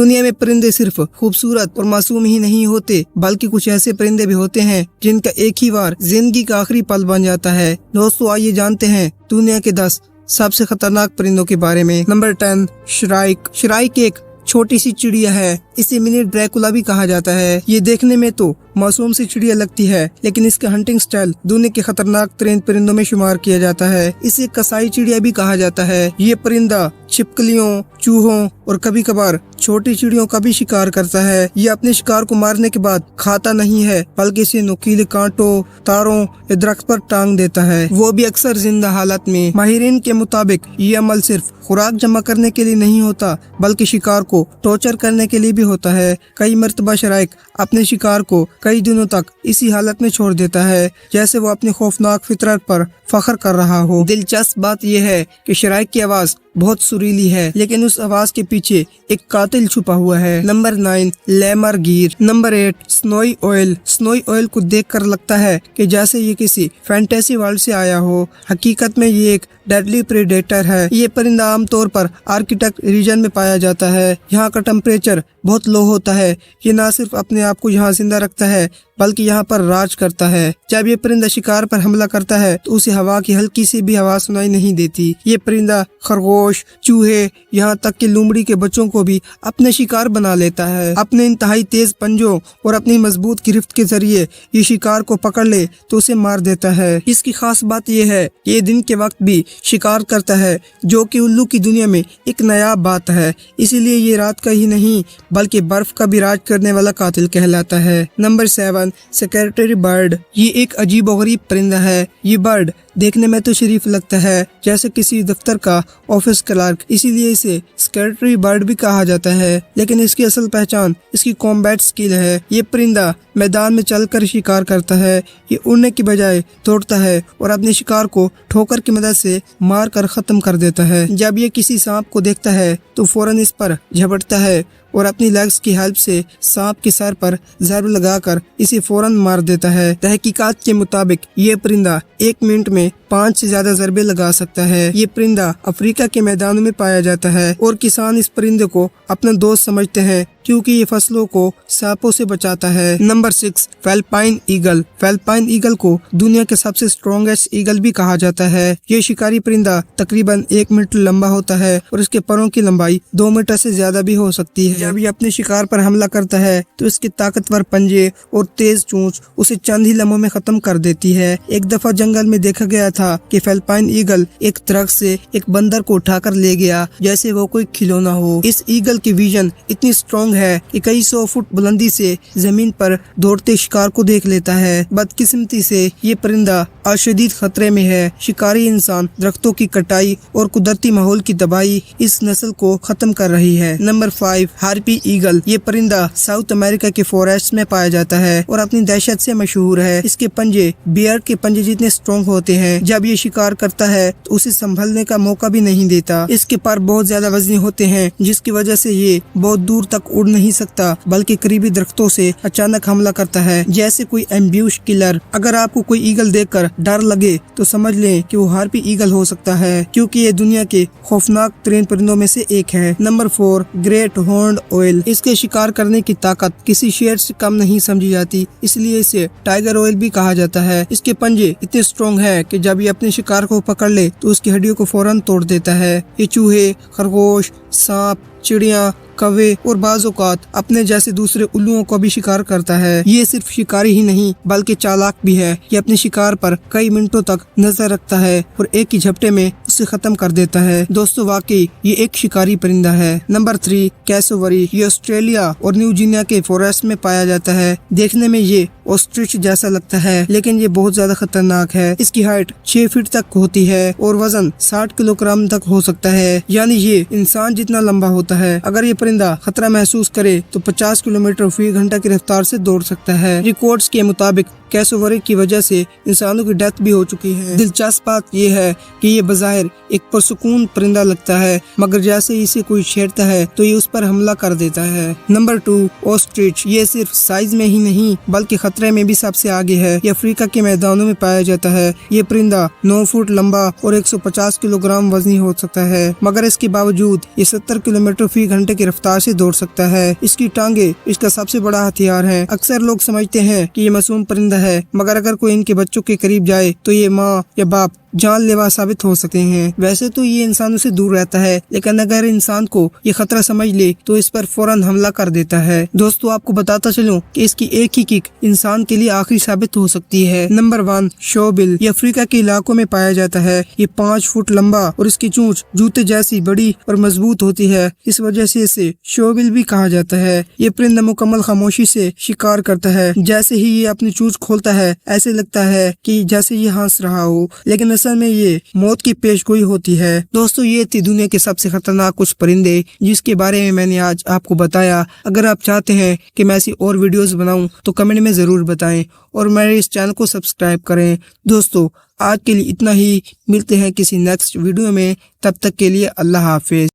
दुनिया में परिंदे सिर्फ खूबसूरत और मासूम ही नहीं होते, बल्कि कुछ ऐसे परिंदे भी होते हैं जिनका एक ही बार जिंदगी का आखिरी पल बन जाता है। दोस्तों आइए जानते हैं दुनिया के 10 सबसे खतरनाक परिंदों के बारे में। Number 10, shrike. श्राइक एक छोटी सी चिड़िया है। इसे मिनी ड्रैकुला भी कहा जाता है। ये देखने में तो मासूम सी चिड़िया लगती है, लेकिन इसका हंटिंग स्टाइल दुनिया के खतरनाक तरीन परिंदों में शुमार किया जाता है। इसे कसाई चिड़िया भी कहा जाता है। ये परिंदा छिपकलियों, चूहों और कभी कभार छोटी चिड़ियों का भी शिकार करता है। ये अपने शिकार को मारने के बाद खाता नहीं है, बल्कि इसे नुकीले कांटों, तारों या दरख्त पर टांग देता है, वो भी अक्सर जिंदा हालत में। माहिरीन के मुताबिक ये अमल सिर्फ खुराक जमा करने के लिए नहीं होता, बल्कि शिकार को टॉर्चर करने के लिए भी होता है। कई मर्तबा श्राइक अपने शिकार को कई दिनों तक इसी हालत में छोड़ देता है, जैसे वो अपनी खौफनाक फितरत पर फख्र कर रहा हो। दिलचस्प बात यह है कि श्राइक की आवाज बहुत सुरीली है, लेकिन उस आवाज के पीछे एक कातिल छुपा हुआ है। Number 9, lammergeier. Number 8, snowy owl. Snowy owl को देखकर लगता है कि जैसे ये किसी फैंटेसी वर्ल्ड से आया हो। हकीकत में ये एक डेडली प्रेडेटर है। ये परिंदा आमतौर पर आर्कटिक रीजन में पाया जाता है। यहाँ का टेम्परेचर बहुत लो होता है। ये न सिर्फ अपने आप को यहाँ जिंदा रखता है, बल्कि यहाँ पर राज करता है। जब ये परिंदा शिकार पर हमला करता है तो उसे हवा की हल्की सी भी आवाज सुनाई नहीं देती। ये परिंदा खरगोश, चूहे, यहाँ तक कि लोमड़ी के बच्चों को भी अपने शिकार बना लेता है। अपने इंतहाई तेज पंजों और अपनी मजबूत गिरफ्त के जरिए ये शिकार को पकड़ ले तो उसे मार देता है। इसकी खास बात यह है कि ये दिन के वक्त भी शिकार करता है, जो कि उल्लू की दुनिया में एक नायाब बात है। इसीलिए ये रात का ही नहीं, बल्कि बर्फ का भी राज करने वाला कातिल कहलाता है। Number 7, secretary bird. ये एक अजीबोगरीब परिंदा है। ये बर्ड देखने में तो शरीफ लगता है, जैसे किसी दफ्तर का ऑफिस क्लर्क, इसीलिए इसे सेक्रेटरी बर्ड भी कहा जाता है। लेकिन इसकी असल पहचान इसकी कॉम्बैट स्किल है। ये परिंदा मैदान में चलकर शिकार करता है। ये उड़ने की बजाय दौड़ता है और अपने शिकार को ठोकर की मदद से मार कर खत्म कर देता है। जब ये किसी सांप को देखता है तो फौरन इस पर झपटता है और अपनी लेग्स की हेल्प से सांप के सर पर जहर लगाकर इसे फौरन मार देता है। तहकीकात के मुताबिक ये परिंदा 1 मिनट में 5 से ज्यादा ज़रबे लगा सकता है। ये परिंदा अफ्रीका के मैदानों में पाया जाता है और किसान इस परिंदे को अपना दोस्त समझते हैं, क्योंकि ये फसलों को सांपों से बचाता है। Number 6, Philippine eagle. Philippine eagle को दुनिया के सबसे स्ट्रॉन्गेस्ट ईगल भी कहा जाता है। ये शिकारी परिंदा तकरीबन 1 मीटर लंबा होता है और इसके परों की लंबाई 2 मीटर से ज्यादा भी हो सकती है। जब ये अपने शिकार पर हमला करता है तो इसके ताकतवर पंजे और तेज चोंच उसे चंद ही लम्हों में खत्म कर देती है। एक दफा जंगल में देखा गया था कि फिलिपाइन ईगल एक दरख्त से एक बंदर को उठाकर ले गया, जैसे वो कोई खिलौना हो। इस ईगल की विजन इतनी स्ट्रॉन्ग है कि कई 100 फुट बुलंदी से जमीन पर दौड़ते शिकार को देख लेता है। बदकिस्मती से ये परिंदा अशदीद खतरे में है। शिकारी इंसान, दरख्तों की कटाई और कुदरती माहौल की तबाही इस नस्ल को खत्म कर रही है। Number 5, harpy eagle. ये परिंदा साउथ अमेरिका के फॉरेस्ट में पाया जाता है और अपनी दहशत से मशहूर है। इसके पंजे बियर के पंजे जितने स्ट्रॉन्ग होते हैं। जब ये शिकार करता है तो उसे संभलने का मौका भी नहीं देता। इसके पर बहुत ज्यादा वजनी होते हैं, जिसकी वजह से ये बहुत दूर तक उड़ नहीं सकता, बल्कि करीबी दरख्तों से अचानक हमला करता है, जैसे कोई एम्ब्यूश किलर। अगर आपको कोई ईगल देखकर डर लगे तो समझ लें कि वो हार्पी ईगल हो सकता है, क्योंकि ये दुनिया के खौफनाक तरीन परिंदों में से एक है। Number 4, great horned oil. इसके शिकार करने की ताकत किसी शेर से कम नहीं समझी जाती, इसलिए इसे टाइगर ऑयल भी कहा जाता है। इसके पंजे इतने स्ट्रॉन्ग है कि जब ये अपने शिकार को पकड़ ले तो उसकी हड्डियों को फौरन तोड़ देता है। ये चूहे, खरगोश, सांप, चिड़िया, कौवे और बाज़ औक़ात अपने जैसे दूसरे उल्लुओं को भी शिकार करता है। ये सिर्फ शिकारी ही नहीं, बल्कि चालाक भी है। ये अपने शिकार पर कई मिनटों तक नजर रखता है और एक ही झपटे में उसे खत्म कर देता है। दोस्तों वाकई ये एक शिकारी परिंदा है। Number 3, cassowary. ये ऑस्ट्रेलिया और न्यू गिनी के फॉरेस्ट में पाया जाता है। देखने में ये ऑस्ट्रिच जैसा लगता है, लेकिन ये बहुत ज्यादा खतरनाक है। इसकी हाइट 6 फीट तक होती है और वजन 60 किलोग्राम तक हो सकता है, यानी ये इंसान जितना लंबा होता है। अगर ये परिंदा खतरा महसूस करे तो 50 किलोमीटर फी घंटा की रफ्तार से दौड़ सकता है। रिकॉर्ड्स के मुताबिक कैसोवरी की वजह से इंसानों की डेथ भी हो चुकी है। दिलचस्प बात यह है कि ये बज़ाहिर एक पुरसुकून परिंदा लगता है, मगर जैसे इसे कोई छेड़ता है तो ये उस पर हमला कर देता है। Number 2, ostrich. ये सिर्फ साइज में ही नहीं बल्कि खतरे में भी सबसे आगे है। ये अफ्रीका के मैदानों में पाया जाता है। ये परिंदा 9 फुट लंबा और 150 किलोग्राम वजनी हो सकता है, मगर इसके बावजूद ये 70 किलोमीटर फी घंटे की रफ्तार से दौड़ सकता है। इसकी टांगे इसका सबसे बड़ा हथियार है। अक्सर लोग समझते हैं कि ये मासूम परिंदा है, मगर अगर कोई इनके बच्चों के करीब जाए तो ये माँ या बाप जानलेवा साबित हो सकते हैं। वैसे तो ये इंसानों से दूर रहता है, लेकिन अगर इंसान को ये खतरा समझ ले तो इस पर फौरन हमला कर देता है। दोस्तों, आपको बताता चलूं कि इसकी एक ही किक इंसान के लिए आखिरी साबित हो सकती है। नंबर 1, शोबिल। ये अफ्रीका के इलाकों में पाया जाता है। ये 5 फुट लंबा और इसकी चोंच जूते जैसी बड़ी और मजबूत होती है। इस वजह से इसे शोबिल भी कहा जाता है। ये परिंदा मुकम्मल खामोशी से शिकार करता है। जैसे ही ये अपनी चोंच खोलता है, ऐसे लगता है कि जैसे ये हंस रहा हो, लेकिन असल में ये मौत की पेशगोई होती है। दोस्तों, ये थी दुनिया के सबसे खतरनाक कुछ परिंदे जिसके बारे में मैंने आज आपको बताया। अगर आप चाहते हैं कि मैं ऐसी और वीडियोस बनाऊं तो कमेंट में जरूर बताएं और मेरे इस चैनल को सब्सक्राइब करें। दोस्तों, आज के लिए इतना ही। मिलते हैं किसी नेक्स्ट वीडियो में। तब तक के लिए अल्लाह हाफिज।